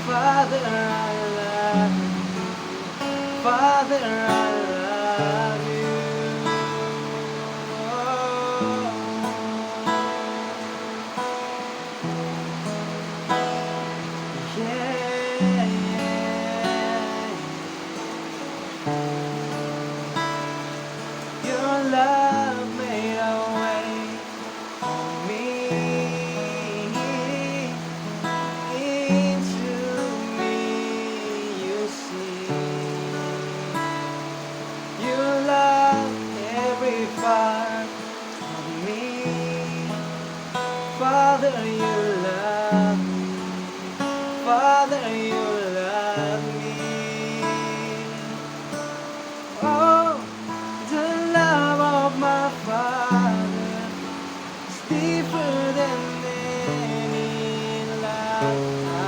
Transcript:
Father, I love you. Father, I love you. Yeah, yeah. Your love made a way for me, into me, you see. You love every part of me. Father, you love me. Father, you